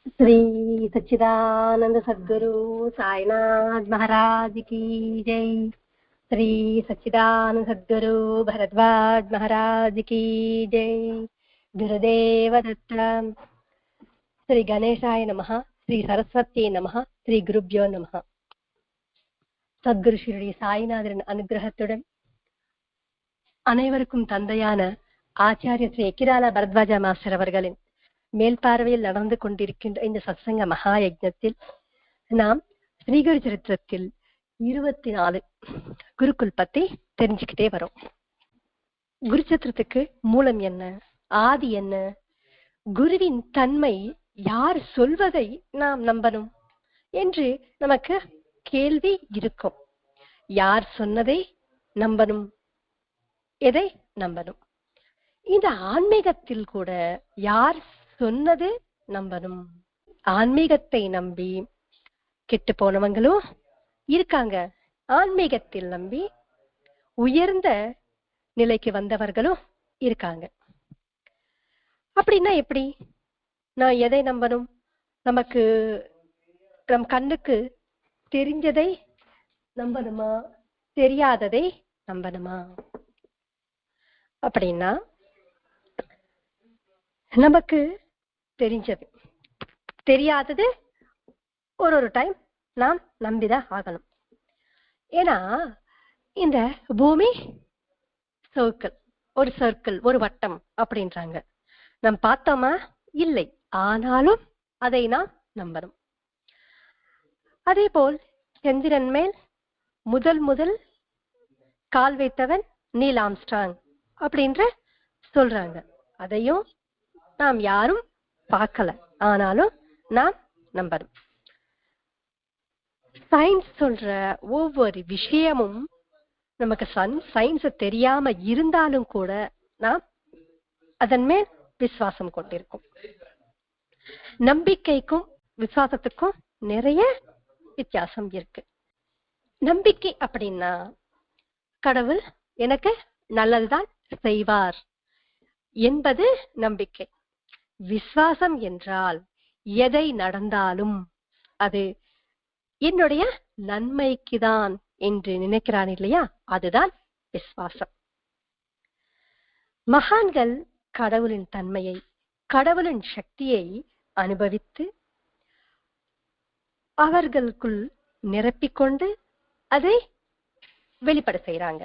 श्री सच्चिदानंद सद्गुरु साईनाथ महाराज की जय। श्री सच्चिदानंद सद्गुरु भरद्वाज महाराज की जय। गुरुदेव दत्त। श्री गणेशाय नमः, श्री सरस्वती नमः, श्री गुरुभ्यो नमः. சத்குரு ஸ்ரீ சாய்நாதரின் அனுகிரகத்துடன் அனைவருக்கும் தந்தையான ஆச்சாரிய ஸ்ரீ எக்கிராலா பரத்வாஜா மாஸ்டர் அவர்களின் மேல்பார்வையில் நடந்து கொண்டிருக்கின்ற இந்த சத்சங்க மகா யஜ்ஞத்தில் நாம் ஸ்ரீகுரு சரித்திரத்தில் 24 குருக்குள் பத்தி தெரிஞ்சுக்கிட்டே வரோம். குரு சத்திரத்துக்கு மூலம் என்ன, ஆதி என்ன, குருவின் தன்மை யார் சொல்வதை நாம் நம்பணும் என்று நமக்கு கேள்வி இருக்கும். யார் சொன்னதை நம்பணும், எதை நம்பணும்? இந்த ஆன்மீகத்தில் கூட யார் சொன்னது நம்பணும். ஆன்மீகத்தை நம்பி கெட்டு போனவங்களும் இருக்காங்க, ஆன்மீகத்தில் நம்பி உயர்ந்த நிலைக்கு வந்தவர்களும் இருக்காங்க. அப்படின்னா எப்படி? நான் எதை நம்பணும்? நமக்கு நம் கண்ணுக்கு தெரிஞ்சதை நம்பணுமா, தெரியாததை நம்பணுமா? அப்படின்னா நமக்கு தெரிஞ்சது தெரியாதது ஒரு டைம் நாம் நம்பிதான் ஆகணும். ஏன்னா இந்த பூமி ஒரு சர்க்கிள், ஒரு வட்டம் அப்படின்றாங்க. நாம் பார்த்தோமா? இல்லை. ஆனாலும் அதை நாம் நம்பணும். அதே போல் சந்திரன் மேல் முதல் கால் வைத்தவன் நீல் ஆம்ஸ்ட்ராங் அப்படின்ற சொல்றாங்க. அதையும் நாம் யாரும் பார்க்கல, ஆனாலும் நாம் நம்பணும். சயின்ஸ் சொல்ற ஒவ்வொரு விஷயமும் நமக்கு சயின்ஸ் தெரியாம இருந்தாலும் கூட நாம் அதன் மேல் விசுவாசம் கொண்டிருக்கும். நம்பிக்கைக்கும் விசுவாசத்துக்கும் நிறைய வித்தியாசம் இருக்கு. நம்பிக்கை அப்படின்னா கடவுள் எனக்கு நல்லதுதான் செய்வார் என்பது நம்பிக்கை. விசுவாசம் என்றால் எதை நடந்தாலும் அது என்னுடைய நன்மைக்குதான் என்று நினைக்கிறான் இல்லையா, அதுதான் விசுவாசம். மகான்கள் கடவுளின் தன்மையை, கடவுளின் சக்தியை அனுபவித்து அவர்களுக்குள் நிரப்பிக்கொண்டு அதை வெளிப்பட செய்யறாங்க.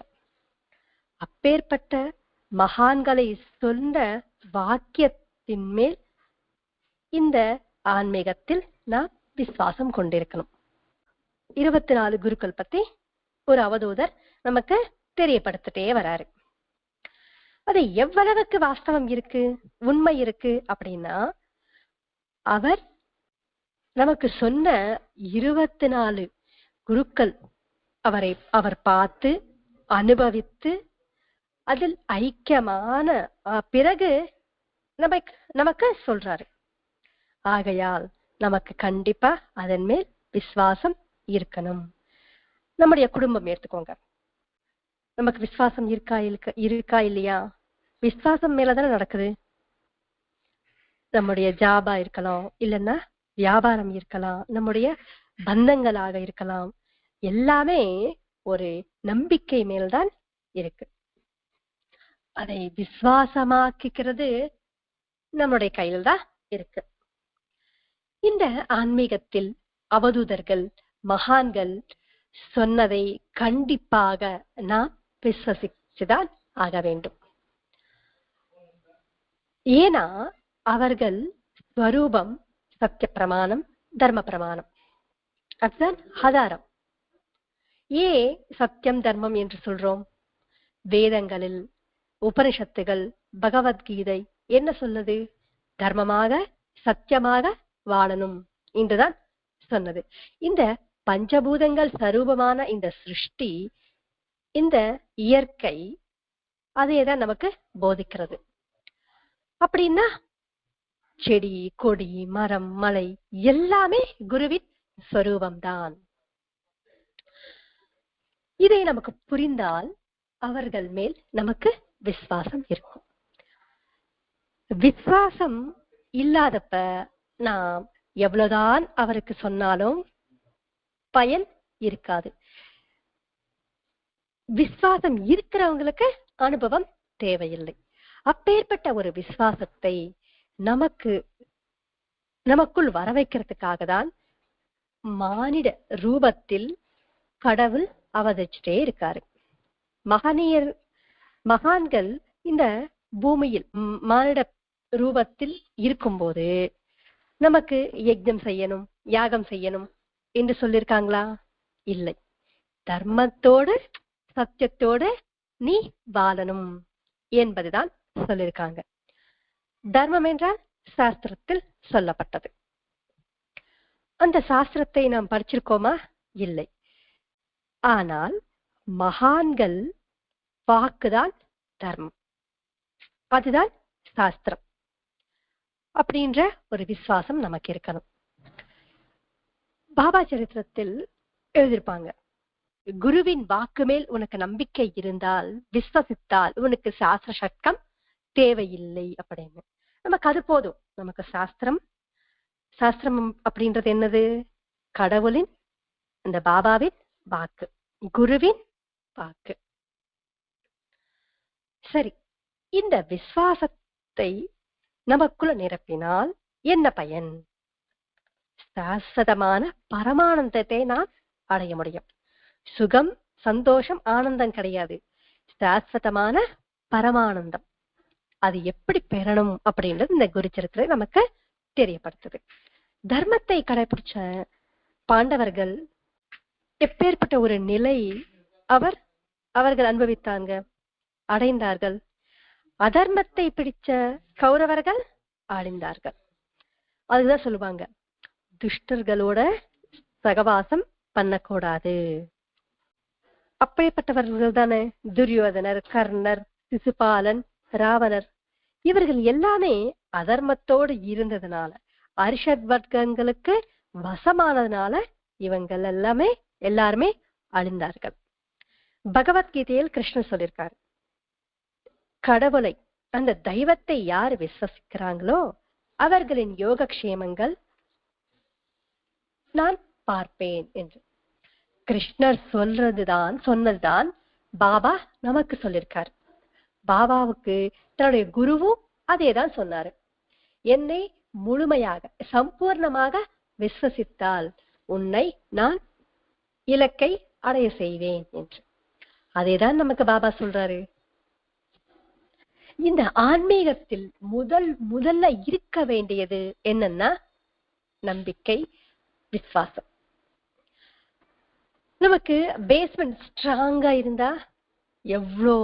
அப்பேற்பட்ட மகான்களை சொன்ன வாக்கியத்தின் மேல் இந்த ஆன்மீகத்தில் நாம் விசுவாசம் கொண்டிருக்கணும். 24 குருக்கள் பத்தி ஒரு அவதூதர் நமக்கு தெரியப்படுத்திட்டே வராரு. அது எவ்வளவுக்கு வாஸ்தவம் இருக்கு, உண்மை இருக்கு அப்படின்னா, அவர் நமக்கு சொன்ன 24 குருக்கள் அவர் பார்த்து அனுபவித்து அதில் ஐக்கியமான பிறகு நமக்கு சொல்றாரு. ஆகையால் நமக்கு கண்டிப்பா அதன் மேல் விசுவாசம் இருக்கணும். நம்முடைய குடும்பம் எடுத்துக்கோங்க, நமக்கு விசுவாசம் இருக்கா இல்லையா? விசுவாசம் மேலதானே நடக்குது. நம்முடைய ஜாபா இருக்கலாம், இல்லைன்னா வியாபாரம் இருக்கலாம், நம்முடைய பந்தங்களாக இருக்கலாம், எல்லாமே ஒரு நம்பிக்கை மேல்தான் இருக்கு. அதை விசுவாசமாக்கிறது நம்முடைய கையில் தான் இருக்கு. இந்த ஆன்மீகத்தில் அவதூதர்கள், மகான்கள் சொன்னதை கண்டிப்பாக நாம் விசுவசிச்சுதான் ஆக வேண்டும். ஏன்னா அவர்கள் ஸ்வரூபம் சத்திய பிரமாணம், தர்ம பிரமாணம், அதுதான் ஆதாரம். ஏன் சத்தியம் தர்மம் என்று சொல்றோம்? வேதங்களில், உபனிஷத்துகள், பகவத்கீதை என்ன சொல்லுது? தர்மமாக சத்தியமாக வாழணும் என்றுதான் சொன்னது. இந்த பஞ்சபூதங்கள் ஸ்வரூபமான இந்த சிருஷ்டி, இந்த இயற்கை அதையேதான் நமக்கு போதிக்கிறது. அப்படின்னா செடி, கொடி, மரம், மலை எல்லாமே குருவின் ஸ்வரூபம்தான். இதை நமக்கு புரிந்தால் அவர்கள் மேல் நமக்கு விசுவாசம் இருக்கும். விசுவாசம் இல்லாதப்ப நாம் எவ்வளவுதான் அவருக்கு சொன்னாலும் பயன் இருக்காது. விசுவாசம் இருக்கிறவங்களுக்கு அனுபவம் தேவையில்லை. அப்பேற்பட்ட ஒரு விசுவாசத்தை நமக்குள் வர வைக்கிறதுக்காக தான் மானிட ரூபத்தில் கடவுள் அவதரிச்சுட்டே இருக்காரு. மகான்கள் இந்த பூமியில் மானிட ரூபத்தில் இருக்கும்போது நமக்கு யஜ்ஞம் செய்யணும், யாகம் செய்யணும் என்று சொல்லியிருக்காங்களா? இல்லை. தர்மத்தோடு சத்தியத்தோடு நீ வாழணும் என்பதுதான் சொல்லியிருக்காங்க. தர்மம் என்றால் சாஸ்திரத்தில் சொல்லப்பட்டது. அந்த சாஸ்திரத்தை நாம் படிச்சிருக்கோமா? இல்லை. ஆனால் மகான்கள் வாக்குதான் தர்மம், அதுதான் சாஸ்திரம் அப்படின்ற ஒரு விசுவாசம் நமக்கு இருக்கணும். பாபா சரித்திரத்தில் எழுதியிருப்பாங்க, குருவின் வாக்கு மேல் உனக்கு நம்பிக்கை இருந்தால், விசுவசித்தால் உனக்கு சாஸ்திர சட்கம் தேவையில்லை அப்படின்னு. நமக்கு அது போதும். நமக்கு சாஸ்திரம் அப்படின்றது என்னது? கடவுளின், அந்த பாபாவின் வாக்கு, குருவின் வாக்கு. சரி, இந்த விசுவாசத்தை நமக்குள்ள நிரப்பினால் என்ன பயன்? சாஸ்வதமான பரமானந்தத்தை நாம் அடைய முடியும். சுகம், சந்தோஷம், ஆனந்தம் கிடையாது, சாஸ்வதமான பரமானந்தம். அது எப்படி பெறணும் அப்படின்றது இந்த குரு சரித்திரம் நமக்கு தெரியப்படுத்துது. தர்மத்தை கடைபிடிச்ச பாண்டவர்கள் எப்பேற்பட்ட ஒரு நிலை அவர்கள் அனுபவித்தாங்க, அடைந்தார்கள். அதர்மத்தை பிடிச்ச கௌரவர்கள் அழிந்தார்கள். அதுதான் சொல்லுவாங்க, துஷ்டர்களோட சகவாசம் பண்ணக்கூடாது. அப்படிப்பட்டவர்கள் தானே துரியோதனர், கர்ணர், சிசுபாலன், ராவணர். இவர்கள் எல்லாமே அதர்மத்தோடு இருந்ததுனால, அரிஷத் வர்க்கங்களுக்கு வசமானதுனால இவங்கள் எல்லாருமே அழிந்தார்கள். பகவத்கீதையில் கிருஷ்ணர் சொல்லியிருக்காரு, கடவுளை, அந்த தெய்வத்தை யார் விசுவசிக்கிறாங்களோ அவர்களின் யோகக்ஷேமங்கள் நான் பார்ப்பேன் என்று. கிருஷ்ணர் சொன்னதுதான் பாபா நமக்கு சொல்லியிருக்காரு. பாபாவுக்கு தன்னுடைய குருவும் அதேதான் சொன்னாரு, என்னை முழுமையாக சம்பூர்ணமாக விசுவசித்தால் உன்னை நான் இலக்கை அடைய செய்வேன் என்று. அதேதான் நமக்கு பாபா சொல்றாரு. இந்த ஆன்மீகத்தில் முதல்ல இருக்க வேண்டியது என்னன்னா நம்பிக்கை, விசுவாசம். நமக்கு பேஸ்மெண்ட் ஸ்ட்ராங்கா இருந்தா எவ்வளோ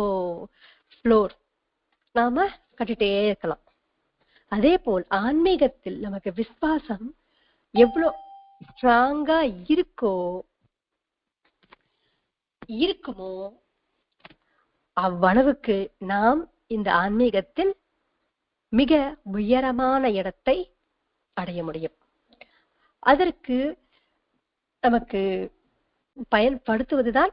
ஃப்ளோர் நாம கட்டிட்டே இருக்கலாம். அதே போல் ஆன்மீகத்தில் நமக்கு விசுவாசம் எவ்வளோ ஸ்ட்ராங்கா இருக்குமோ அவ்வளவுக்கு நாம் இந்த ஆன்மீகத்தில் மிக உயரமான இடத்தை அடைய முடியும். அதற்கு நமக்கு பயன்படுத்துவதுதான்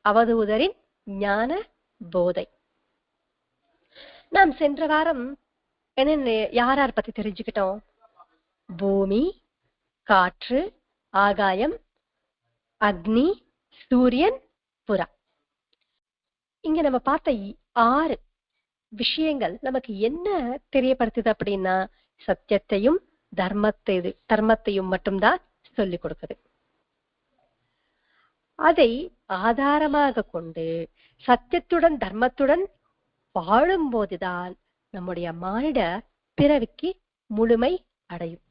அவதூதரின் ஞான போதை. நாம் சென்ற வாரம் என்ன யார் பத்தி தெரிஞ்சுக்கிட்டோம்? பூமி, காற்று, ஆகாயம், அக்னி, சூரியன், புறா. இங்க நம்ம பார்த்த 6 விஷயங்கள் நமக்கு என்ன தெரியப்படுத்துது அப்படின்னா, சத்தியத்தையும் தர்மத்தையும் மட்டும்தான் சொல்லிக் கொடுக்குது. அதை ஆதாரமாக கொண்டு சத்தியத்துடன் தர்மத்துடன் வாழும் போதுதான் நம்முடைய மானிட பிறவிக்கு முழுமை அடையும்.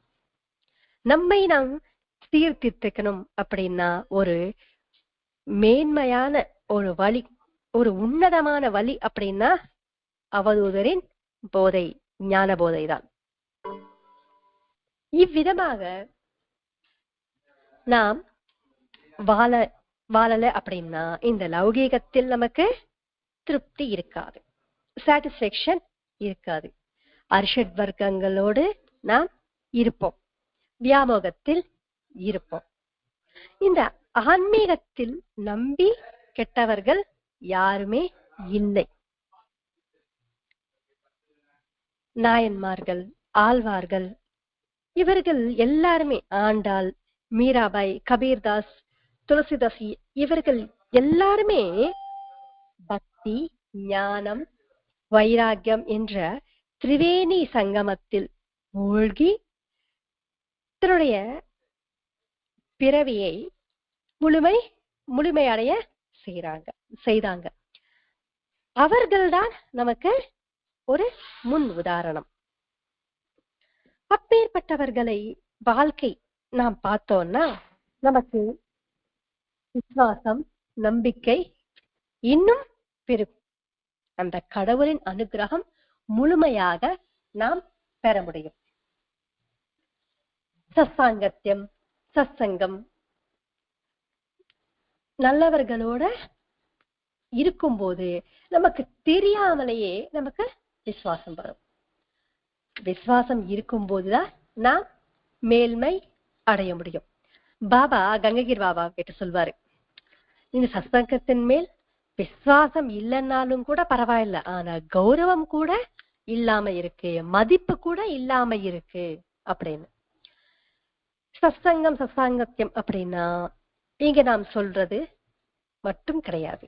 நம்மை நாம் சீர்திருத்திக்கணும் அப்படின்னா ஒரு மேன்மையான ஒரு வழி, ஒரு உன்னதமான வழி அப்படின்னா அவதூதரின் போதை, ஞான போதைதான். இவ்விதமாக நாம் வாழல அப்படின்னா இந்த லௌகீகத்தில் நமக்கு திருப்தி இருக்காது, சாட்டிஸ்பேக்ஷன் இருக்காது. அரிஷட் வர்க்கங்களோடு நாம் இருப்போம், வியாமோகத்தில் இருப்போம். இந்த ஆன்மீகத்தில் நம்பி கெட்டவர்கள் யாருமே இல்லை. நாயன்மார்கள், ஆழ்வார்கள், இவர்கள் எல்லாருமே ஆண்டாள், மீராபாய், கபீர்தாஸ், துளசிதாஸ் இவர்கள் எல்லாருமே பக்தி, ஞானம், வைராக்கியம் என்ற திரிவேணி சங்கமத்தில் மூழ்கி தன்னுடைய பிறவியை முழுமையடைய செய்தாங்க. அவர்கள்தான் நமக்கு ஒரு முன் உதாரணம். அப்பேற்பட்டவர்களை வாழ்க்கை நாம் பார்த்தோம்னா நமக்கு விசுவாசம், நம்பிக்கை இன்னும் பெருகும். அந்த கடவுளின் அனுகிரகம் முழுமையாக நாம் பெற முடியும். சத்சங்கம் நல்லவர்களோட இருக்கும்போது நமக்கு தெரியாமலேயே நமக்கு விசுவாசம் வரும். விசுவாசம் இருக்கும் போதுதான் நாம் மேல்மை அடைய முடியும். பாபா கங்ககிர் பாபா கிட்ட சொல்வாரு, இந்த சத்சங்கத்தின் மேல் விசுவாசம் இல்லைன்னாலும் கூட பரவாயில்ல, ஆனா கௌரவம் கூட இல்லாம இருக்கு, மதிப்பு கூட இல்லாம இருக்கு அப்படின்னு. சத்சங்கத்தியம் அப்படின்னா இங்க நாம் சொல்றது மட்டும் கிடையாது.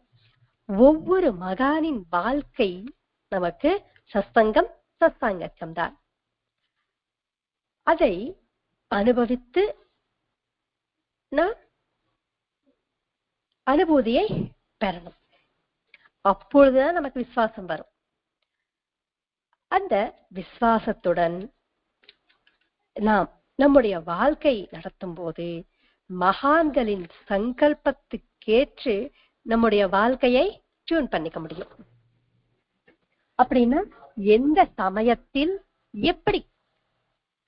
ஒவ்வொரு மகானின் வாழ்க்கை நமக்கு சத்சங்கத்தியம் தான். அதை அனுபவித்து நாம் அனுபூதியை பெறணும். அப்பொழுதுதான் நமக்கு விசுவாசம் வரும். அந்த விசுவாசத்துடன் நாம் நம்முடைய வாழ்க்கை நடத்தும் போது மகான்களின் சங்கல்பத்துக்கேற்று நம்முடைய வாழ்க்கையை டியூன் பண்ணிக்க முடியும். அப்படின்னா எந்த சமயத்தில் எப்படி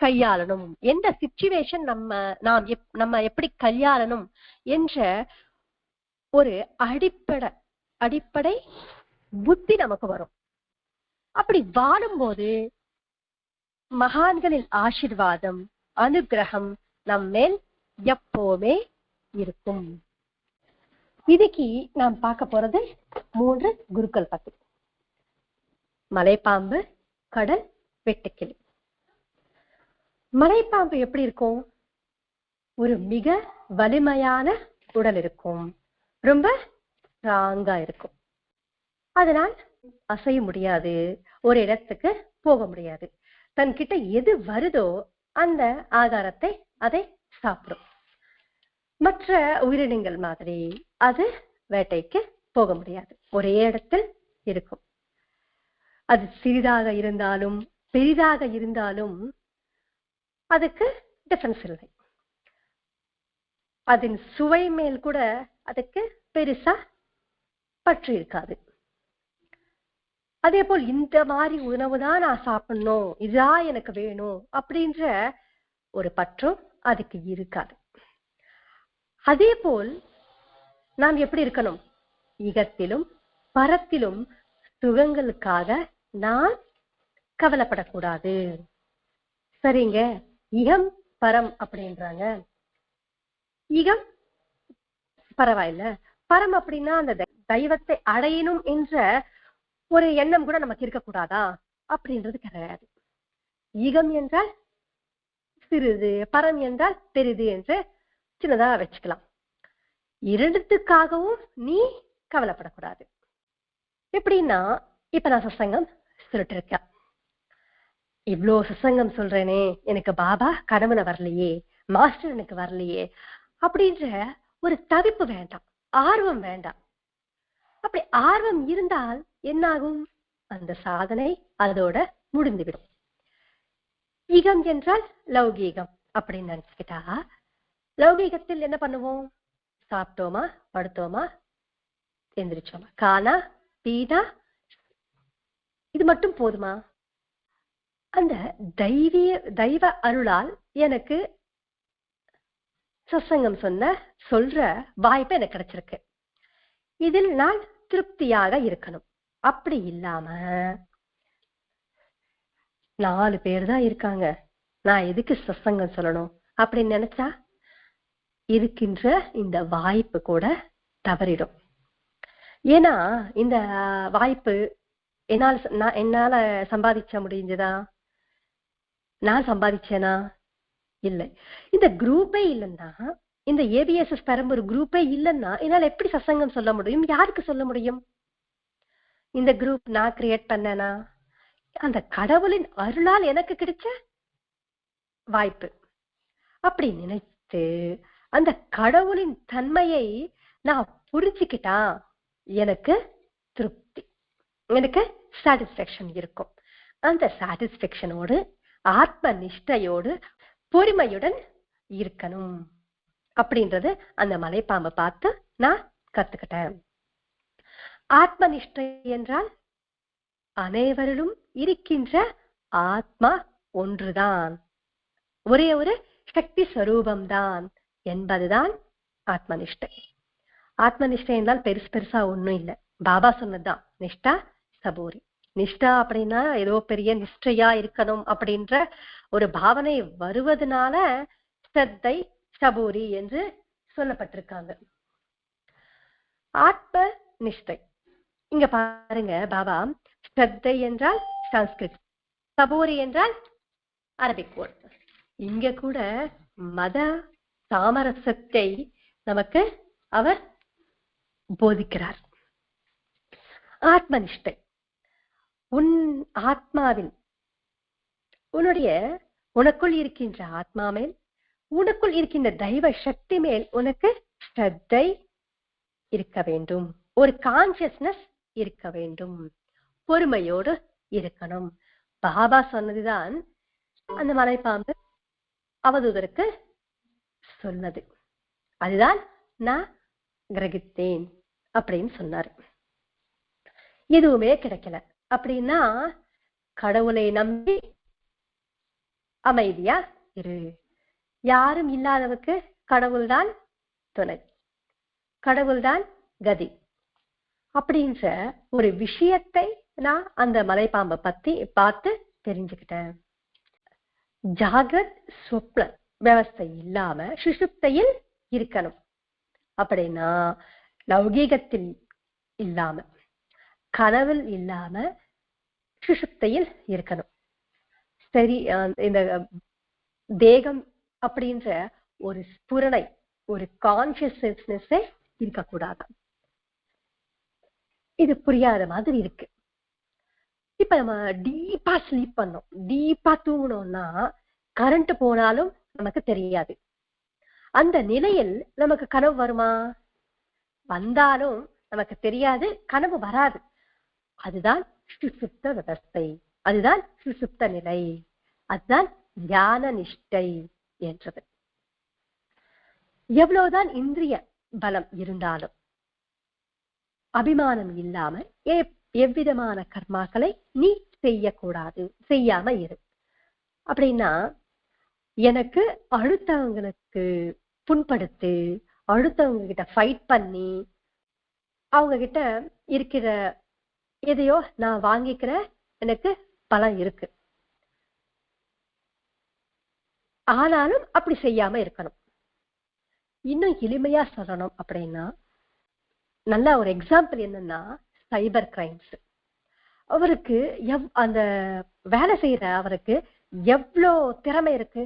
கையாளணும், எந்த சிச்சுவேஷன் நம்ம எப்படி கையாளணும் என்ற ஒரு அடிப்படை புத்தி நமக்கு வரும். அப்படி வாழும்போது மகான்களின் ஆசீர்வாதம், அனுகிரகம் நம் மேல் எப்பவுமே இருக்கும். இன்னைக்கு நாம் பார்க்க போறது 3 குருக்கள் பத்தி. மலைப்பாம்பு, கடல், வெட்டுக்கிளி. மலைப்பாம்பு எப்படி இருக்கும்? ஒரு மிக வலிமையான உடல் இருக்கும், ரொம்ப ஸ்ட்ராங்கா இருக்கும். அதனால் அசைய முடியாது, ஒரு இடத்துக்கு போக முடியாது. தன்கிட்ட எது வருதோ அந்த ஆகாரத்தை அதை சாப்பிடும். மற்ற உயிரினங்கள் மாதிரி அது வேட்டைக்கு போக முடியாது, ஒரே இடத்தில் இருக்கும். அது சிறிதாக இருந்தாலும் பெரிதாக இருந்தாலும் அதுக்கு டிஃபரன்ஸ் இல்லை. அதன் சுவை மேல் கூட அதுக்கு பெருசா பற்று இருக்காது. அதே போல் இந்த மாதிரி உணவு தான் நான் சாப்பிடணும், இதுதான் எனக்கு வேணும் அப்படின்ற ஒரு பற்றும் அதுக்கு இருக்காது. அதே போல் நாம் எப்படி இருக்கணும்? இகத்திலும் பரத்திலும் சுகங்களுக்காக நான் கவலைப்படக்கூடாது. சரிங்க, இகம் பரம் அப்படின்றாங்க. இகம் பரவாயில்ல, பரம் அப்படின்னா அந்த தெய்வத்தை அடையணும் என்ற ஒரு எண்ணம் கூட நமக்கு இருக்கக்கூடாதா அப்படின்றது கிடையாது. ஈகம் என்றால் சிறிது, பரம் என்றால் பெரிது என்று சின்னதா வச்சுக்கலாம். இரண்டுத்துக்காகவும் நீ கவலைப்படக்கூடாது. எப்படின்னா, இப்ப நான் சத்சங்கம் சொல்லிட்டு இருக்கேன், இவ்வளோ சத்சங்கம் சொல்றேனே, எனக்கு பாபா கனவுல வரலையே, மாஸ்டர் எனக்கு வரலையே அப்படின்ற ஒரு தவிப்பு வேண்டாம், ஆர்வம் வேண்டாம். அப்படி ஆர்வம் இருந்தால் என்னாகும்? அந்த சாதனை அதோட முடிந்துவிடும். ஈகம் என்றால் லௌகீகம் அப்படின்னு நினைச்சுக்கிட்டா, லௌகீகத்தில் என்ன பண்ணுவோம்? சாப்பிட்டோமா, படுத்தோமா, எந்திரிச்சோமா, காணா பீனா, இது மட்டும் போதுமா? அந்த தெய்வ அருளால் எனக்கு சத்சங்கம் சொல்ற வாய்ப்பு எனக்கு கிடைச்சிருக்கு, இதில் நான் திருப்தியாக இருக்கணும். அப்படி இல்லாம 4 பேர் தான் இருக்காங்க, நான் எதுக்கு சத்சங்கம் சொல்லணும் அப்படின்னு நினைச்சா இருக்கின்ற இந்த வாய்ப்பு கூட தவறிடும். ஏன்னா இந்த வாய்ப்பு என்னால சம்பாதிச்ச முடிஞ்சதா? நான் சம்பாதிச்சேனா? இல்லை. இந்த குரூப்பே இல்லைன்னா, இந்த ஏபிஎஸ்எஸ் பெரம்பூர் குரூப்பே இல்லைன்னா என்னால எப்படி சத்சங்கம் சொல்ல முடியும்? யாருக்கு சொல்ல முடியும்? இந்த குரூப் நான் கிரியேட் பண்ணேனா? அந்த கடவுளின் அருளால் எனக்கு கிடைச்ச வாய்ப்பு. அப்படி நினைத்து அந்த கடவுளின் தன்மையை நான் புரிஞ்சுக்கிட்டா எனக்கு திருப்தி, எனக்கு சாட்டிஸ்பேக்ஷன் இருக்கும். அந்த சாட்டிஸ்பேக்ஷனோடு ஆத்ம நிஷ்டையோடு பொறுமையுடன் இருக்கணும் அப்படின்றது அந்த மலைப்பாம்பை பார்த்து நான் கத்துக்கிட்டேன். ஆத்ம நிஷ்டை என்றால் அனைவரிலும் இருக்கின்ற ஆத்மா ஒன்றுதான், ஒரே ஒரு சக்தி ஸ்வரூபம்தான் என்பதுதான் ஆத்மனிஷ்டை. ஆத்மனிஷ்டை என்றால் பெருசு பெருசா ஒண்ணும் இல்லை. பாபா சொன்னதுதான் நிஷ்டா சபூரி. நிஷ்டா அப்படின்னா ஏதோ பெரிய நிஷ்டையா இருக்கணும் அப்படின்ற ஒரு பாவனை வருவதனால ஸ்ரத்தை சபூரி என்று சொல்லப்பட்டிருக்காங்க. ஆத்ம நிஷ்டை இங்க பாருங்க, பாபா ஸ்ரத்தை என்றால் சான்ஸ்கிரிட், சபூரி என்றால் அரபிக் வேர்ட். இங்க கூட மத சாமரசத்தை நமக்கு அவர் போதிக்கிறார். ஆத்மனிஷ்டை, உன் ஆத்மாவில் உனக்குள் இருக்கின்ற ஆத்மா மேல், உனக்குள் இருக்கின்ற தெய்வ சக்தி மேல் உனக்கு ஸ்ரத்தை இருக்க வேண்டும், ஒரு கான்சியஸ்னஸ் இருக்க வேண்டும், பொறுமையோடு இருக்கணும். பாபா சொன்னதுதான் அந்த மலைப்பாம்பு அவதூதருக்கு சொன்னது. அதுதான் நான் கிரகித்தேன் அப்படின்னு சொன்னாரு. எதுவுமே கிடைக்கல அப்படின்னா கடவுளை நம்பி அமைதியா இரு. யாரும் இல்லாதவருக்கு கடவுள்தான் துணை, கடவுள்தான் கதி அப்படின்ற ஒரு விஷயத்தை நான் அந்த மலைப்பாம்பை பத்தி பார்த்து தெரிஞ்சுக்கிட்டேன். ஜாகிரத் சொப்ன வியவஸ்தை இல்லாம சுஷுப்தையில் இருக்கணும் அப்படின்னா லௌகீகத்தில் இல்லாம கனவில் இல்லாம சுஷுப்தையில் இருக்கணும். சரி, இந்த தேகம் அப்படின்ற ஒரு ஸ்புரணை, ஒரு கான்சியஸ்னஸ் இருக்கக்கூடாது. இது புரியாத மாதிரி இருக்கு. இப்ப நம்ம டீப்பா ஸ்லீப் பண்ணோம், டீப்பா தூங்கணும்னா கரண்ட் போனாலும் நமக்கு தெரியாது. அந்த நிலையில் நமக்கு கனவு வருமா? வந்தாலும் நமக்கு தெரியாது, கனவு வராது. அதுதான் சுசுப்த விவஸ்தை, அதுதான் சுசுப்த நிலை, அதுதான் ஞான நிஷ்டை என்றது. எவ்வளவுதான் இந்திரிய பலம் இருந்தாலும் அபிமானம் இல்லாம எவ்விதமான கர்மாக்களை நீ செய்யக்கூடாது, செய்யாம இரு. அப்படின்னா எனக்கு அடுத்தவங்களுக்கு புண்படுத்து, அடுத்தவங்க கிட்ட ஃபைட் பண்ணி அவங்க கிட்ட இருக்கிற எதையோ நான் வாங்கிக்கிற எனக்கு பலம் இருக்கு, ஆனாலும் அப்படி செய்யாம இருக்கணும். இன்னும் எளிமையா சொல்லணும் அப்படின்னா, நல்ல ஒரு எக்ஸாம்பிள் என்னன்னா சைபர் கிரைம்ஸ். அவருக்கு அந்த வேலை செய்யற அவருக்கு எவ்வளோ திறமை இருக்கு,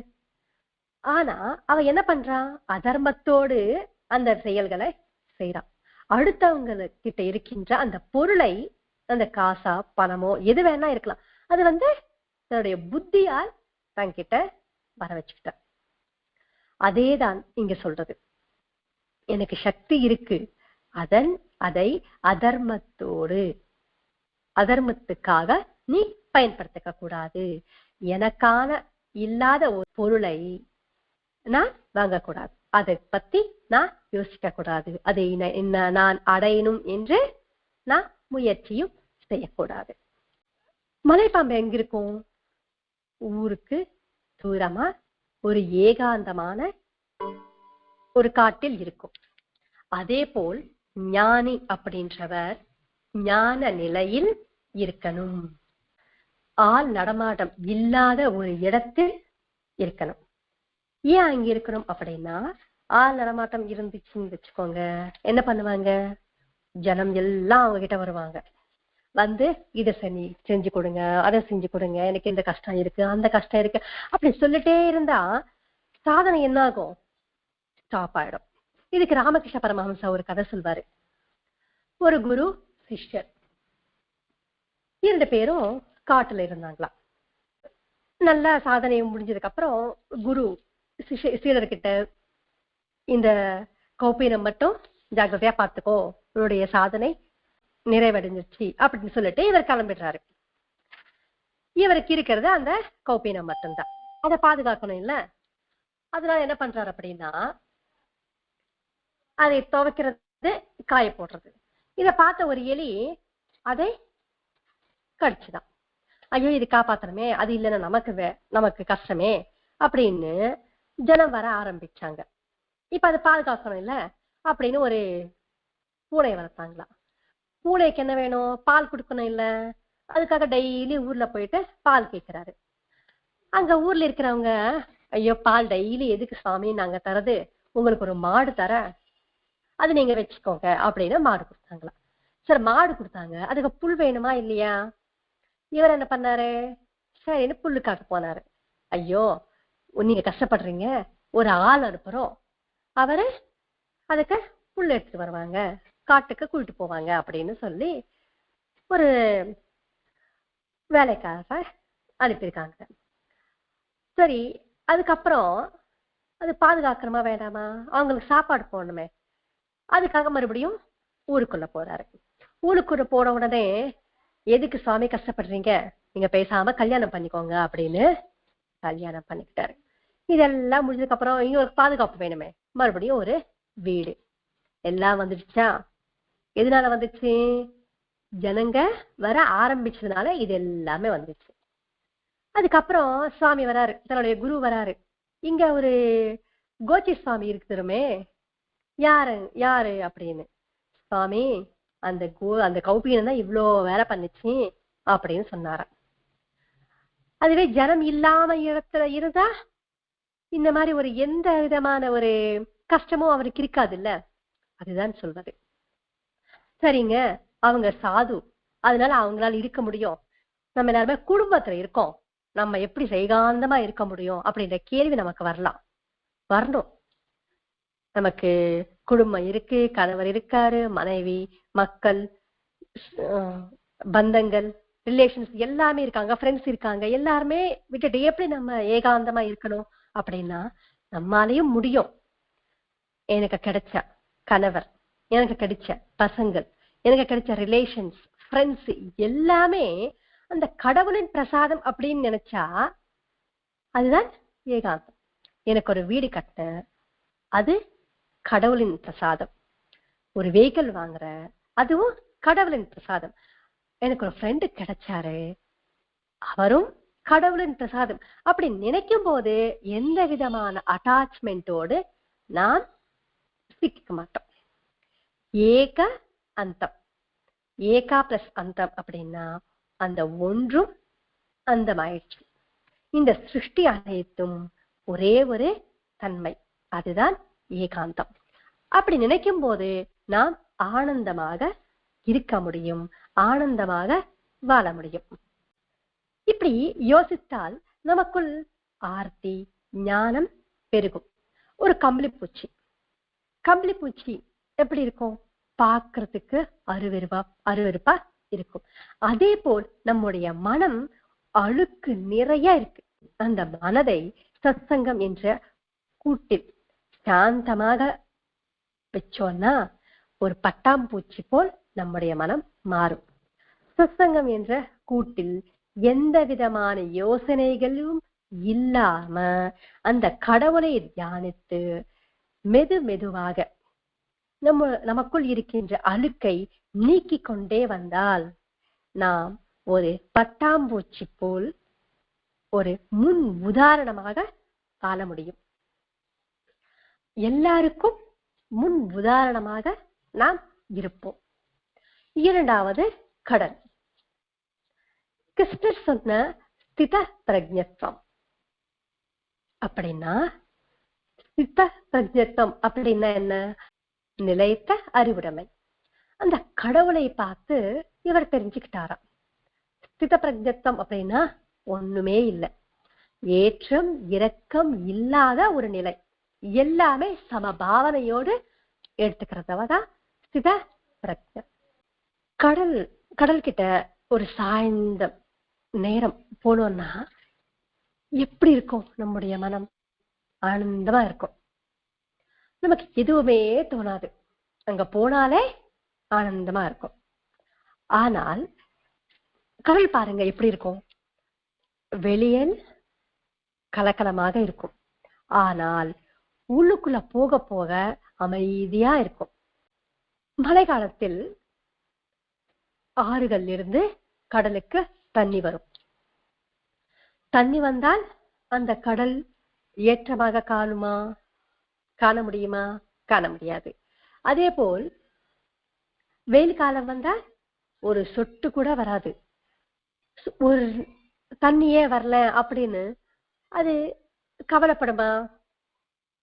ஆனா அவன் என்ன பண்றான்? அதர்மத்தோடு அந்த செயல்களை செய்யறான். அடுத்தவங்க கிட்ட இருக்கின்ற அந்த பொருளை, அந்த காசா பணமோ எது வேணா இருக்கலாம், அது தன்னுடைய புத்தியால் தன்கிட்ட வர வச்சுக்கிட்ட. அதேதான் இங்க சொல்றது. எனக்கு சக்தி இருக்கு, அதை அதர்மத்தோடு, அதர்மத்துக்காக நீ பயன்படுத்திக்க கூடாது. எனக்கான இல்லாத ஒரு பொருளை நான் வாங்கக்கூடாது, அதை பத்தி நான் யோசிக்க கூடாது, அதை நான் அடையணும் என்று நான் முயற்சியும் செய்யக்கூடாது. மலைப்பாம்பு எங்க இருக்கும்? ஊருக்கு தூரமா ஒரு ஏகாந்தமான ஒரு காட்டில் இருக்கும். அதே போல் ஞானி அப்படின்றவர் ஞான நிலையில் இருக்கணும், ஆள் நடமாட்டம் இல்லாத ஒரு இடத்தில் இருக்கணும். ஏன் அங்க இருக்கணும் அப்படின்னா, ஆள் நடமாட்டம் இருந்துச்சுன்னு வச்சுக்கோங்க, என்ன பண்ணுவாங்க? ஜனம் எல்லாம் அவங்க கிட்ட வருவாங்க, இதை செஞ்சு கொடுங்க, அதை செஞ்சு கொடுங்க, எனக்கு இந்த கஷ்டம் இருக்கு, அந்த கஷ்டம் இருக்கு அப்படி சொல்லிட்டே இருந்தா சாதனை என்ன ஆகும்? ஸ்டாப் ஆயிடும். இதுக்கு ராமகிருஷ்ண பரமஹம்சா ஒரு கதை சொல்வாரு. ஒரு குரு சிஷ்யர் 2 பேரும் காட்டுல இருந்தாங்களாம். நல்ல சாதனை முடிஞ்சதுக்கு அப்புறம் குரு சீடர்கிட்ட, இந்த கௌபீனம் மட்டும் ஜாக்கிரதையா பார்த்துக்கோ, உன்னுடைய சாதனை நிறைவடைஞ்சிருச்சு அப்படின்னு சொல்லிட்டு இவர் கிளம்பிடுறாரு. இவருக்கு இருக்கிறது அந்த கௌபீனம் மட்டும்தான், அதை பாதுகாக்கணும் இல்ல. அதனால என்ன பண்றாரு அப்படின்னா, அதை துவைக்கிறது, காய போடுறது. இதை பார்த்த ஒரு எலி அதை கடிச்சுதான். ஐயோ இது காப்பாத்தணுமே, அது இல்லைன்னா நமக்கு கஷ்டமே அப்படின்னு ஜனம் வர ஆரம்பிச்சாங்க. இப்ப அதை பாதுகாக்கணும் இல்ல அப்படின்னு ஒரு பூனை வளர்த்தாங்களா. பூனைக்கு என்ன வேணும்? பால் கொடுக்கணும் இல்ல. அதுக்காக டெய்லி ஊர்ல போயிட்டு பால் கேட்கிறாரு. அங்க ஊர்ல இருக்கிறவங்க, ஐயோ பால் டெய்லி எதுக்கு சாமி நாங்க தரது, உங்களுக்கு ஒரு மாடு தர, அது நீங்க வச்சுக்கோங்க அப்படின்னு மாடு கொடுத்தாங்களா. சரி மாடு கொடுத்தாங்க, அதுக்கு புல் வேணுமா இல்லையா? இவர் என்ன பண்ணாரு? சரின்னு புல்லுக்காக போனாரு. ஐயோ நீங்க கஷ்டப்படுறீங்க, ஒரு ஆள் அனுப்புறோம், அவரு அதுக்கு புல் எடுத்துட்டு வருவாங்க, காட்டுக்கு கூட்டிட்டு போவாங்க அப்படின்னு சொல்லி ஒரு வேலைக்காக அனுப்பியிருக்காங்க. சரி, அதுக்கப்புறம் அது பாதுகாக்கணுமா வேண்டாமா? அவங்களுக்கு சாப்பாடு போடணுமே. அதுக்காக மறுபடியும் ஊருக்குள்ள போறாரு. ஊருக்குள்ள போன உடனே, எதுக்கு சுவாமி கஷ்டப்படுறீங்க, நீங்க பேசாம கல்யாணம் பண்ணிக்கோங்க அப்படின்னு கல்யாணம் பண்ணிக்கிட்டாரு. இதெல்லாம் முடிஞ்சதுக்கு அப்புறம் இங்க ஒரு பாதுகாப்பு வேணுமே, மறுபடியும் ஒரு வீடு எல்லாம் வந்துடுச்சா. எதனால வந்துச்சு? ஜனங்க வர ஆரம்பிச்சதுனால இது எல்லாமே வந்துச்சு. அதுக்கப்புறம் சுவாமி வராரு, தன்னுடைய குரு வராரு. இங்க ஒரு கோச்சி சுவாமி இருக்குதுமே, யாரு அப்படின்னு. சுவாமி அந்த கௌபீனம் தான் இவ்வளோ வேலை பண்ணுச்சு அப்படின்னு சொன்னாராம். அதுவே ஜனம் இல்லாம இடத்துல இருந்தா இந்த மாதிரி ஒரு எந்த விதமான ஒரு கஷ்டமும் அவருக்கு இருக்காது இல்ல. அதுதான் சொல்வது. சரிங்க, அவங்க சாது, அதனால அவங்களால இருக்க முடியும். நம்ம எல்லாருமே குடும்பத்துல இருக்கோம், நம்ம எப்படி ஏகாந்தமா இருக்க முடியும் அப்படின்ற கேள்வி நமக்கு வரணும். நமக்கு குடும்பம் இருக்கு, கணவர் இருக்காரு, மனைவி, மக்கள், பந்தங்கள், ரிலேஷன்ஸ் எல்லாமே இருக்காங்க, ஃப்ரெண்ட்ஸ் இருக்காங்க. எல்லாருமே விட்டுட்டு எப்படி நம்ம ஏகாந்தமா இருக்கணும் அப்படின்னா நம்மாலையும் முடியும். எனக்கு கிடைச்ச கணவர், எனக்கு கிடைச்ச பசங்கள், எனக்கு கிடைச்ச ரிலேஷன்ஸ், ஃப்ரெண்ட்ஸ் எல்லாமே அந்த கடவுளின் பிரசாதம் அப்படின்னு நினைச்சா அதுதான் ஏகாந்தம். எனக்கு ஒரு வீடு கட்ட, அது கடவுளின் பிரசாதம். ஒரு வெஹிக்கிள் வாங்குற, அதுவும் கடவுளின் பிரசாதம். எனக்கு ஒரு ஃப்ரெண்டு கிடைச்சாரு, அவரும் கடவுளின் பிரசாதம். அப்படி நினைக்கும் போது எந்த விதமான அட்டாச்மெண்டோடு நாம் சிக்க மாட்டோம். ஏக அந்தம், ஏகா பிளஸ் அந்தம் அப்படின்னா அந்த ஒன்றும் அந்தமாயிடுச்சு. இந்த சிருஷ்டி அனைத்தும் ஒரே ஒரு தன்மை, அதுதான் ஏகாந்தம். அப்படி நினைக்கும் போது நாம் ஆனந்தமாக இருக்க முடியும், ஆனந்தமாக வாழ முடியும். இப்படி யோசித்தால் நமக்குள் ஆர்த்தி ஞானம் பெருகும். ஒரு கம்பளி பூச்சி எப்படி இருக்கும்? பார்க்கறதுக்கு அருவருப்பா இருக்கும். அதே போல் நம்முடைய மனம் அழுக்கு நிறைய இருக்கு. அந்த மனதை சத்சங்கம் என்ற கூட்டில் சாந்தமாக வச்சோன்னா ஒரு பட்டாம்பூச்சி போல் நம்முடைய மனம் மாறும். சத்சங்கம் என்ற கூட்டில் எந்த விதமான யோசனைகளும் இல்லாம அந்த கடவுளை தியானித்து மெதுவாக நமக்குள் இருக்கின்ற அழுக்கை நீக்கி கொண்டே வந்தால் நாம் ஒரு பட்டாம்பூச்சி போல் ஒரு முன் உதாரணமாக வாழ முடியும். எல்லாருக்கும் முன் உதாரணமாக நாம் இருப்போம். இரண்டாவது கடல். கிருஷ்ணர் சொன்ன ஸ்தித பிரஜ்ஞத்வம் அப்படின்னா, ஸ்தித பிரஜ்ஞத்வம் அப்படின்னா என்ன? நிலைத்த அறிவுடைமை. அந்த கடவுளை பார்த்து இவர் தெரிஞ்சுக்கிட்டாராம். ஸ்தித பிரஜ்ஞத்வம் அப்படின்னா ஒண்ணுமே இல்லை, ஏற்றம் இறக்கம் இல்லாத ஒரு நிலை, எல்லாமே சமபாவனையோடு எடுத்துக்கிறதவதான் ஸ்தித பிரஜை. கடல் கிட்ட ஒரு சாய்ந்த நேரம் போனோம்னா எப்படி இருக்கும்? நம்முடைய மனம் ஆனந்தமா இருக்கும், நமக்கு எதுவுமே தோணாது, அங்க போனாலே ஆனந்தமா இருக்கும். ஆனால் கடல் பாருங்க எப்படி இருக்கும், வெளியில் கலக்கலமாக இருக்கும், ஆனால் உள்ளுக்குள்ள போக போக அமைதியா இருக்கும். மழை காலத்தில் ஆறுகள் இருந்து கடலுக்கு தண்ணி வரும். தண்ணி வந்தால் அந்த கடல் ஏற்றமாக காண முடியுமா? காண முடியாது. அதே போல் வெயில் காலம் வந்தா ஒரு சொட்டு கூட வராது, ஒரு தண்ணியே வரல அப்படின்னு அது கவலைப்படுமா?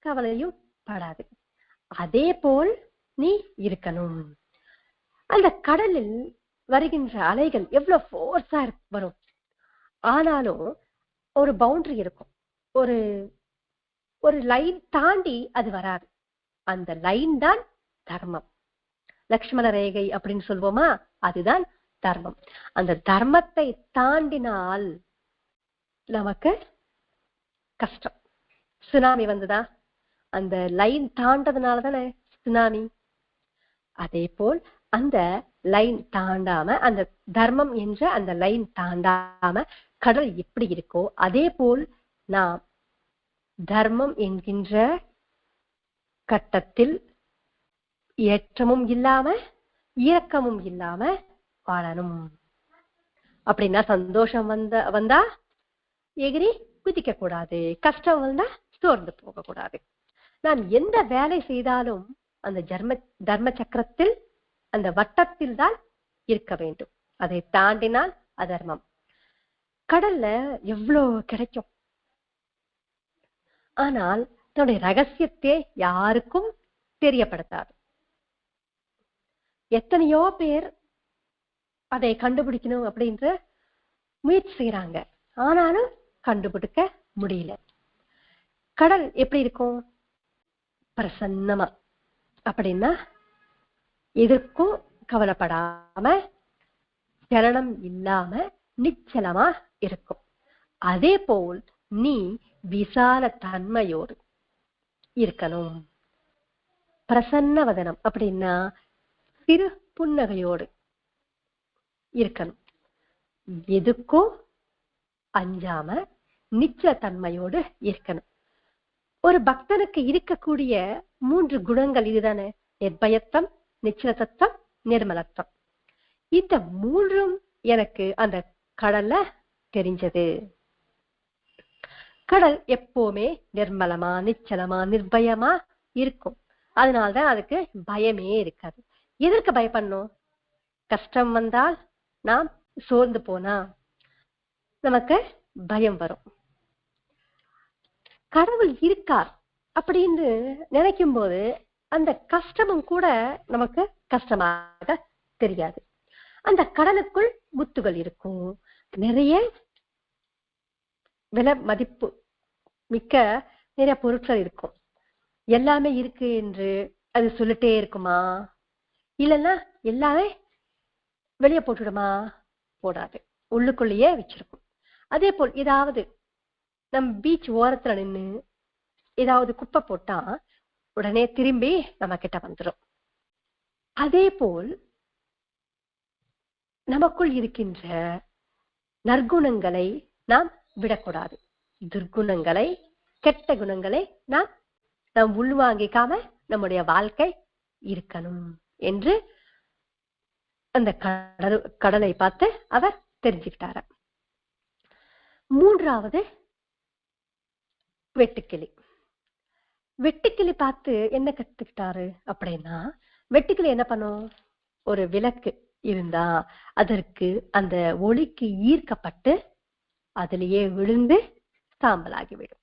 கவலையும் படாது. அதே போல் நீ இருக்கணும். அந்த கடலில் வருகின்ற அலைகள் எவ்வளவு ஃபோர்ஸா வரும், ஆனாலும் ஒரு பவுண்டரி இருக்கும், ஒரு ஒரு லைன் தாண்டி அது வராது. அந்த லைன் தான் தர்மம், லக்ஷ்மண ரேகை அப்படின்னு சொல்வோமா, அதுதான் தர்மம். அந்த தர்மத்தை தாண்டினால் நமக்கு கஷ்டம். சுனாமி வந்ததா? அந்த லைன் தாண்டதுனால தானே சுனாமி. அதே போல் அந்த லைன் தாண்டாம, அந்த தர்மம் என்ற அந்த லைன் தாண்டாம கடல் எப்படி இருக்கோ அதே போல் நாம் தர்மம் என்கின்ற கட்டத்தில் ஏற்றமும் இல்லாம இரக்கமும் இல்லாம வாழணும். அப்படின்னா சந்தோஷம் வந்தா எகிரி குதிக்க கூடாது, கஷ்டம் வந்தா சோர்ந்து போக கூடாது. நாம் எந்த வேலை செய்தாலும் அந்த தர்ம சக்கரத்தில், அந்த வட்டத்தில் தான் இருக்க வேண்டும். அதை தாண்டினால் அதர்மம். கடல்ல எவ்வளவு கிடைக்கும், ஆனால் தன்னுடைய ரகசியத்தை யாருக்கும் தெரியப்படுத்தாது. எத்தனையோ பேர் அதை கண்டுபிடிக்கணும் அப்படின்ற முயற்சி செய்யறாங்க, ஆனாலும் கண்டுபிடிக்க முடியல. கடல் எப்படி இருக்கும்? பிரசன்னமா, அப்படின்னா எதற்கும் கவலைப்படாம சலனம் இல்லாம நிச்சலமா இருக்கும். அதே போல் நீ விசால தன்மையோடு இருக்கணும். பிரசன்ன வதனம் அப்படின்னா சிறு புன்னகையோடு இருக்கணும். எதுக்கும் அஞ்சாம நிச்சல தன்மையோடு இருக்கணும். ஒரு பக்தனுக்கு இருக்கக்கூடிய 3 குணங்கள் இதுதானே, நிர்பயத்தம், நிச்சலத்தம், நிர்மலத்தம். இந்த 3ம் எனக்கு அந்த கடல்ல தெரிஞ்சது. கடல் எப்பவுமே நிர்மலமா, நிச்சலமா, நிர்பயமா இருக்கும். அதனால்தான் அதுக்கு பயமே இருக்காது. எதற்கு பயப்படணும்? கஷ்டம் வந்தால், நாம் சோர்ந்து போனா நமக்கு பயம் வரும். கடவுள் இருக்கார் அப்படின்னு நினைக்கும் போது அந்த கஷ்டமும் கூட நமக்கு கஷ்டமாக தெரியாது. அந்த கடலுக்குள் முத்துகள் இருக்கும், நிறைய விலை மதிப்பு மிக்க நிறைய பொருட்கள் இருக்கும். எல்லாமே இருக்கு என்று அது சொல்லிட்டே இருக்குமா? இல்லைன்னா எல்லாமே வெளியே போட்டுடுமா? போடாது, உள்ளுக்குள்ளேயே வச்சிருக்கும். அதே போல் ஏதாவது நம் பீச் ஓரத்துல நின்று ஏதாவது குப்பை போட்டா உடனே திரும்பி நம்ம கிட்ட வந்துடும். அதே போல் நமக்குள் இருக்கின்ற நற்குணங்களை நாம் விடக்கூடாது. துர்குணங்களை, கெட்ட குணங்களை நாம் உள்வாங்கிக்காம நம்முடைய வாழ்க்கை இருக்கணும் என்று அந்த கடலை பார்த்து அவர் தெரிஞ்சுக்கிட்டார. 3வது வெட்டுக்கிளி. வெட்டுக்கிளி பார்த்து என்ன கத்துக்கிட்டாரு அப்படின்னா, வெட்டுக்கிளி என்ன பண்ணும்? ஒரு விளக்கு இருந்தா அதற்கு அந்த ஒளிக்கு ஈர்க்கப்பட்டு அதிலேயே விழுந்து சாம்பலாகிவிடும்.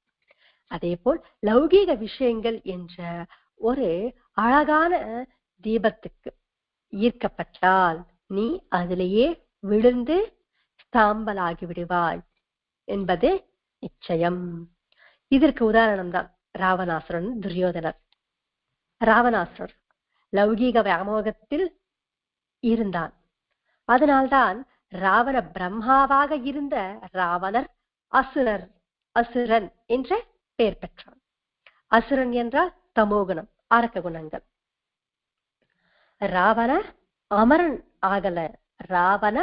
அதே போல் லௌகீக விஷயங்கள் என்ற ஒரு அழகான தீபத்துக்கு ஈர்க்கப்பட்டால் நீ அதிலேயே விழுந்து சாம்பலாகி விடுவாய் என்பது நிச்சயம். இதற்கு உதாரணம் தான் ராவணாசுரன், துரியோதனர். ராவணாசுரர் லௌகீக வியாமோகத்தில் இருந்தான். அதனால்தான் ராவண பிரம்மாவாக இருந்த ராவணர் அசுரன் என்ற பெயர் பெற்றான். அசுரன் என்றால் தமோகுணம், அரக்க குணங்கள். ராவண அமரன் ஆகல, ராவண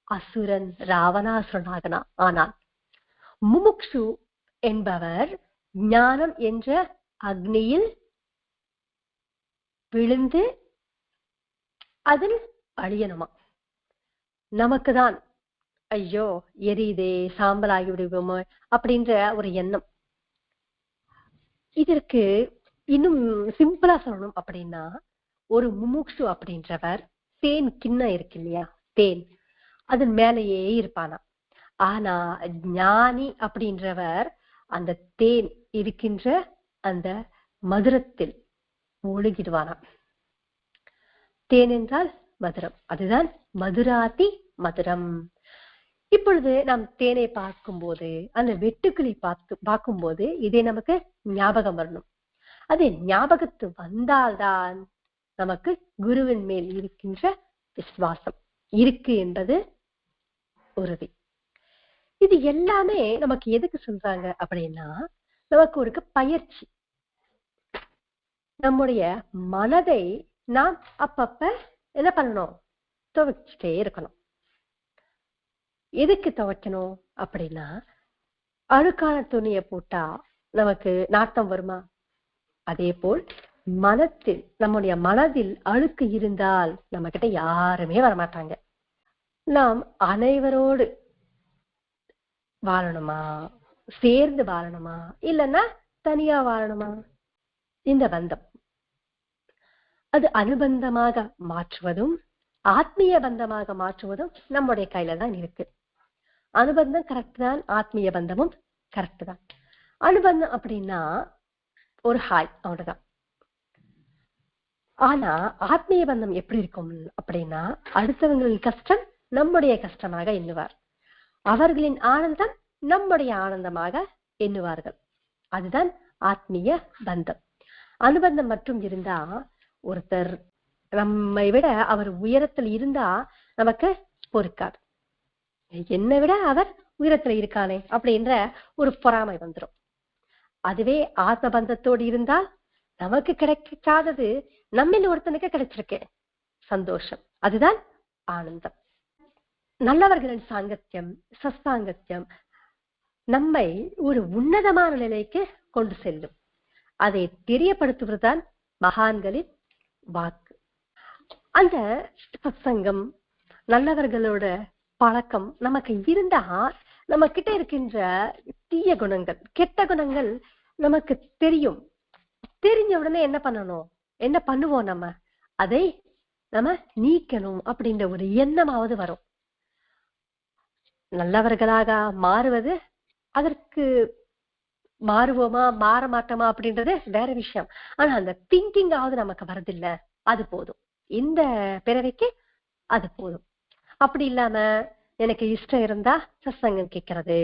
அசுரன், ராவணாசுரன் ஆனான். முமுக்ஷு என்பவர் ஞானம் என்ற அக்னியில் விழுந்து அதில் அழியணுமா. நமக்குதான் ஐயோ எரியுதே, சாம்பலாகி விடுவோமோ அப்படின்ற ஒரு எண்ணம். இதற்கு இன்னும் சிம்பிளா சொல்லணும் அப்படின்னா, ஒரு முமுக்ஷு அப்படின்றவர் தேன் கிண்ணம் இருக்கு இல்லையா, தேன் அதன் மேலேயே இருப்பானா. ஆனா ஞானி அப்படின்றவர் அந்த தேன் இருக்கின்ற அந்த மதுரத்தில் ஒழுகிடுவானா. தேன் என்றால் மதுரம், அதுதான் மதுராதி மதுரம். இப்பொழுது நாம் தேனை பார்க்கும்போது, அந்த வெட்டுக்களை பார்க்கும்போது இதே நமக்கு ஞாபகம் வரணும். அது ஞாபகத்து வந்தால்தான் நமக்கு குருவின் மேல் இருக்கின்ற விசுவாசம் இருக்கு என்பது உறுதி. இது எல்லாமே நமக்கு எதுக்கு சொல்றாங்க அப்படின்னா, நமக்கு ஒரு பயிற்சி. நம்முடைய மனதை நாம் அப்பப்ப என்ன பண்ணணும், துவைச்சிட்டே இருக்கணும். எதுக்கு துவைக்கணும் அப்படின்னா, அழுக்கான துணியை போட்டா நமக்கு நாட்டம் வருமா? அதே போல் மனத்தில், நம்முடைய மனதில் அழுக்கு இருந்தால் நம்ம கிட்ட யாருமே வரமாட்டாங்க. நாம் அனைவரோடு வாழணுமா, சேர்ந்து வாழணுமா, இல்லைன்னா தனியா வாழணுமா? இந்த பந்தம் அது அனுபந்தமாக மாற்றுவதும் ஆத்மீய பந்தமாக மாற்றுவதும் நம்முடைய கையில தான் இருக்கு. அனுபந்தம் கரெக்ட் தான், ஆத்மீய பந்தமும் கரெக்ட் தான். அனுபந்தம் அப்படின்னா ஒரு ஹாய், அவ்வளவுதான். ஆனா ஆத்மீய பந்தம் எப்படி இருக்கும் அப்படின்னா, அடுத்தவங்களின் கஷ்டம் நம்முடைய கஷ்டமாக எண்ணுவார், அவர்களின் ஆனந்தம் நம்முடைய ஆனந்தமாக எண்ணுவார்கள். அதுதான் ஆத்மீய பந்தம். அனுபந்தம் மட்டும் இருந்தா, ஒருத்தர் நம்மை விட அவர் உயரத்தில் இருந்தா நமக்கு பொறுக்காது. என்னை விட அவர் உயரத்துல இருக்கானே அப்படின்ற ஒரு பொறாமை வந்துடும். அதுவே ஆத்ம பந்தத்தோடு இருந்தால் நமக்கு கிடைக்காதது நம்மில் ஒருத்தனுக்கு கிடைச்சிருக்கு, சந்தோஷம், அதுதான் ஆனந்தம். நல்லவர்களின் சாங்கத்தியம், சத்சாங்கத்தியம் நம்மை ஒரு உன்னதமான நிலைக்கு கொண்டு செல்லும். அதை தெரியப்படுத்துவதுதான் மகான்களின் வாக்கு. அந்த சத்சங்கம், நல்லவர்களோட பழக்கம் நமக்கு இருந்தா, நம்ம கிட்ட இருக்கின்ற தீய குணங்கள், கெட்ட குணங்கள் நமக்கு தெரியும். தெரிஞ்ச உடனே என்ன பண்ணணும், என்ன பண்ணுவோம், நம்ம அதை நம்ம நீக்கணும் அப்படின்ற ஒரு எண்ணமாவது வரும். நல்லவர்களாக மாறுவது, அதற்கு மாறுவோமா மாற மாட்டோமா அப்படின்றது வேற விஷயம். ஆனா அந்த திங்கிங் ஆவது நமக்கு வரதில்ல, அது போதும். இந்த பிறவைக்கு அது போதும். அப்படி இல்லாம எனக்கு இஷ்டம் இருந்தா சத்சங்கம் கேட்கறது,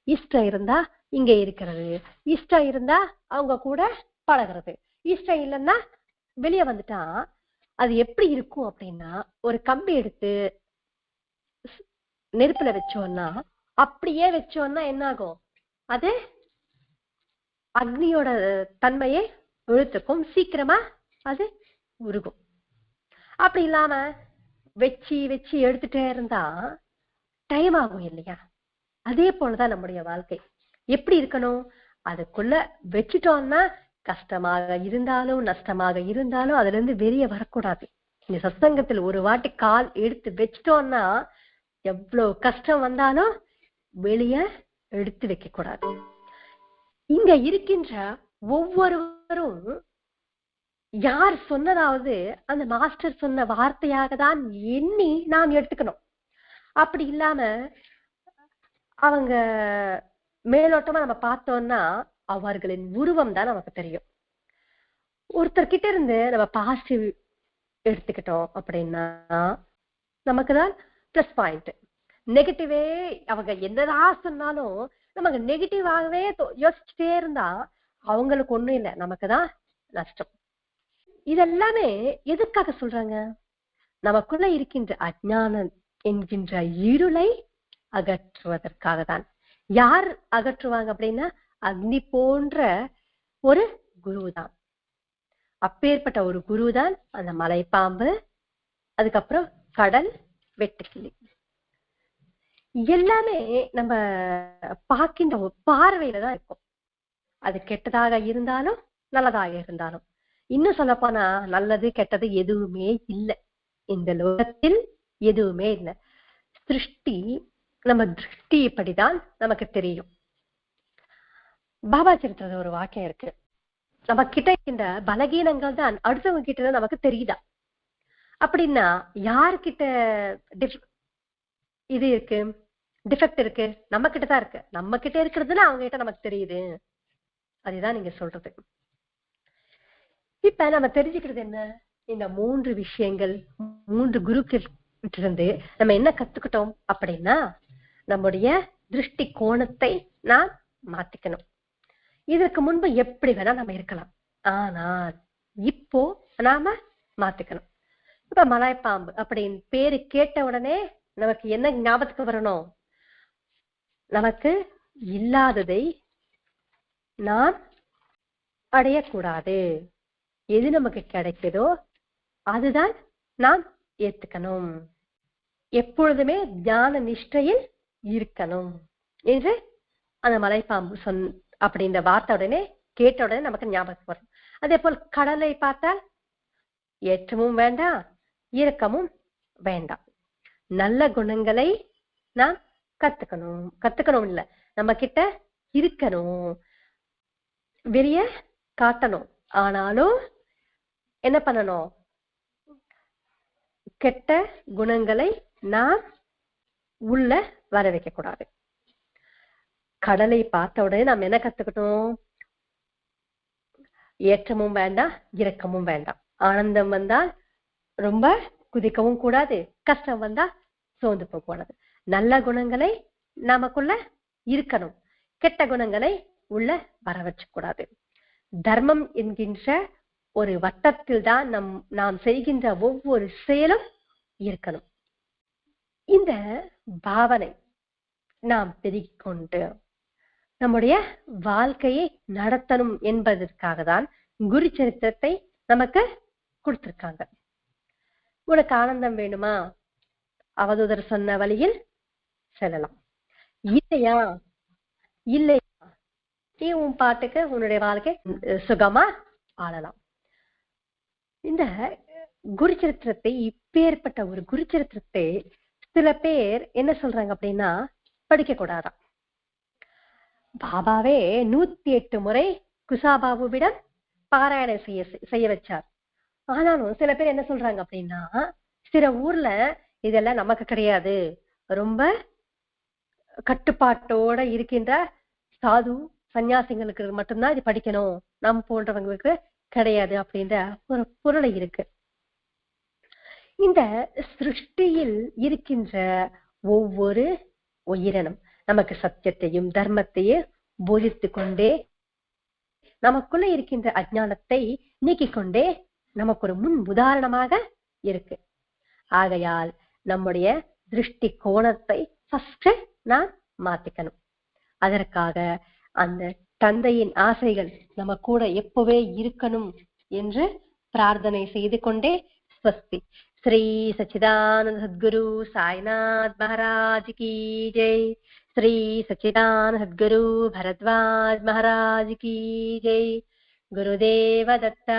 இஷ்டம் இருந்தா இங்க இருக்கிறது, இஷ்டம் இருந்தா அவங்க கூட பழகிறது, இஷ்டம் இல்லைன்னா வெளியே வந்துட்டா அது எப்படி இருக்கும் அப்படின்னா, ஒரு கம்பி எடுத்து நெருப்புல வச்சோம்னா, அப்படியே வச்சோம்னா என்ன ஆகும், அது அக்னியோட தன்மையை இழுத்துக்கும், சீக்கிரமா அது உருகும். அப்படி இல்லாம வச்சு வச்சு எடுத்துட்டே இருந்தா டைம் ஆகும் இல்லையா? அதே போலதான் நம்முடைய வாழ்க்கை. எப்படி இருக்கணும், அதுக்குள்ள வச்சுட்டோம்னா கஷ்டமாக இருந்தாலும் நஷ்டமாக இருந்தாலும் அதுல இருந்து வெளியே வரக்கூடாது. இந்த சத்சங்கத்தில் ஒரு வாட்டி கால் எடுத்து வச்சிட்டோம்னா எவ்வளவு கஷ்டம் வந்தாலும் வெளியே எடுத்து வைக்க கூடாது. இங்க இருக்கின்ற ஒவ்வொருவரும் யார் சொன்னதாவது அந்த மாஸ்டர் சொன்ன வார்த்தையாக தான் எண்ணி நாம் எடுத்துக்கணும். அப்படி இல்லாம அவங்க மேலோட்டமா நம்ம பார்த்தோம்னா அவர்களின் உருவம் தான் நமக்கு தெரியும். ஒருத்தர் கிட்ட இருந்து நம்ம பாசிட்டிவ் எடுத்துக்கிட்டோம் அப்படின்னா நமக்கு தான் பிளஸ் பாயிண்ட். நெகட்டிவே அவங்க என்னதான் சொன்னாலும் நமக்கு நெகட்டிவாகவே யோசிச்சுட்டே இருந்தா அவங்களுக்கு ஒண்ணும் இல்லை, நமக்குதான் நஷ்டம். இதெல்லாமே எதுக்காக சொல்றாங்க? நமக்குள்ள இருக்கின்ற அஜ்ஞானம் என்கின்ற இருளை அகற்றுவதற்காக தான். யார் அகற்றுவாங்க அப்படின்னா அக்னி போன்ற ஒரு குருதான். அப்பேற்பட்ட ஒரு குருதான் அந்த மலைப்பாம்பு, அதுக்கப்புறம் கடல் வெட்டுக்கிளி. எல்லாமே நம்ம பார்க்கின்ற ஒரு பார்வையில தான் இருக்கும். அது கெட்டதாக இருந்தாலும் நல்லதாக இருந்தாலும். இன்னும் சொல்ல போனா நல்லது கெட்டது எதுவுமே இல்லை இந்த லோகத்தில், எதுவுமே இல்லை. சிருஷ்டி நம்ம திருஷ்டிப்படிதான் நமக்கு தெரியும். பாபா சரித்திரத்துல ஒரு வாக்கியம் இருக்கு, நம்ம கிட்ட இருக்கின்ற பலகீனங்கள் தான் அடுத்தவங்க கிட்ட நமக்கு தெரியுதா? அப்படின்னா யாருக்கிட்ட இது இருக்கு, டிஃபெக்ட் இருக்கு? நம்ம கிட்டதான் இருக்கு. நம்ம கிட்ட இருக்கிறதுல அவங்க கிட்ட நமக்கு தெரியுது. அதுதான் நீங்க சொல்றது. இப்ப நம்ம தெரிஞ்சுக்கிறது என்ன? இந்த 3 விஷயங்கள், 3 குருக்கள் இருந்து நம்ம என்ன கத்துக்கிட்டோம் அப்படின்னா, நம்முடைய திருஷ்டி கோணத்தை நாம் மாத்திக்கணும். இதற்கு முன்பு எப்படி வேணா நம்ம இருக்கலாம், ஆனால் இப்போ நாம மாத்திக்கணும். இப்ப மலைப்பாம்பு அப்படின்னு பேரு கேட்ட உடனே நமக்கு என்ன ஞாபகத்துக்கு வரணும்? நமக்கு இல்லாததை நாம் அடையக்கூடாது. எது நமக்கு கிடைக்குதோ அதுதான் நாம் ஏத்துக்கணும். எப்பொழுதுமே ஞான நிஷ்டையில் இருக்கணும் என்று அந்த மலைப்பாம்பு அப்படின்ற வார்த்தை உடனே கேட்ட உடனே நமக்கு ஞாபகம் வரும். அதே போல் கடலை பார்த்தால் ஏற்றமும் வேண்டாம், இரக்கமும் வேண்டாம். நல்ல குணங்களை நாம் கத்துக்கணும் இல்ல, நம்ம கிட்ட இருக்கணும், வெளிய காட்டணும். ஆனாலும் என்ன பண்ணணும்? கெட்ட குணங்களை நாம் உள்ள வர வைக்க கூடாது. கடலை பார்த்த உடனே நாம் என்ன கத்துக்கணும்? ஏற்றமும் வேண்டாம், இரக்கமும் வேண்டாம். ஆனந்தம் வந்தால் ரொம்ப குதிக்கவும் கூடாது, கஷ்டம் வந்தா சோர்ந்து போக கூடாது. நல்ல குணங்களை நமக்குள்ள இருக்கணும், கெட்ட குணங்களை உள்ள வர வச்ச கூடாது. தர்மம் என்கின்ற ஒரு வட்டத்தில் தான் நாம் செய்கின்ற ஒவ்வொரு செயலும் இருக்கணும். இந்த பாவனை நாம் பெருகிக் கொண்டு நம்முடைய வாழ்க்கையை நடத்தணும் என்பதற்காக தான் குரு சரித்திரத்தை நமக்கு கொடுத்திருக்காங்க. உனக்கு ஆனந்தம் வேணுமா? அவதூதர் சொன்ன வழியில் செல்லலாம். இல்லையா நீ உன் பாட்டுக்கு உன்னுடைய வாழ்க்கை சுகமா ஆளலாம். இந்த குரு சரித்திரத்தை, இப்பேற்பட்ட ஒரு குரு சரித்திரத்தை சில பேர் என்ன சொல்றாங்க அப்படின்னா படிக்க கூடாதான். பாபாவே 108 முறை குசாபாபுவிடம் பாராயணம் செய்ய வச்சார். ஆனாலும் சில பேர் என்ன சொல்றாங்க அப்படின்னா, சில ஊர்ல இதெல்லாம் நமக்கு கிடையாது, ரொம்ப கட்டுப்பாட்டோட இருக்கின்ற சாது சன்னியாசிங்களுக்கு மட்டும்தான் இது படிக்கணும், நம் போன்றவங்களுக்கு கிடையாது அப்படின்ற ஒரு பொருளை இருக்கு. இந்த சிருஷ்டியில் இருக்கின்ற ஒவ்வொரு உயிரினம் நமக்கு சத்தியத்தையும் தர்மத்தையும் போதித்து கொண்டே நமக்குள்ள இருக்கின்ற அஜ்ஞானத்தை நீக்கிக் கொண்டே நமக்கு ஒரு முன் உதாரணமாக இருக்கு. ஆகையால் நம்முடைய திருஷ்டி கோணத்தை ஃபர்ஸ்ட் நாம் மாத்திக்கணும். அதற்காக அந்த தந்தையின் ஆசைகள் நம்ம கூட எப்பவே இருக்கணும் என்று பிரார்த்தனை செய்து கொண்டே ஸ்வஸ்தி. ஸ்ரீ சச்சிதானந்த சத்குரு சாய்நாத் மகாராஜ் கி ஜெய். श्री सच्चिदानंद सद्गुरु भरद्वाज महाराज की जय. गुरुदेव दत्ता.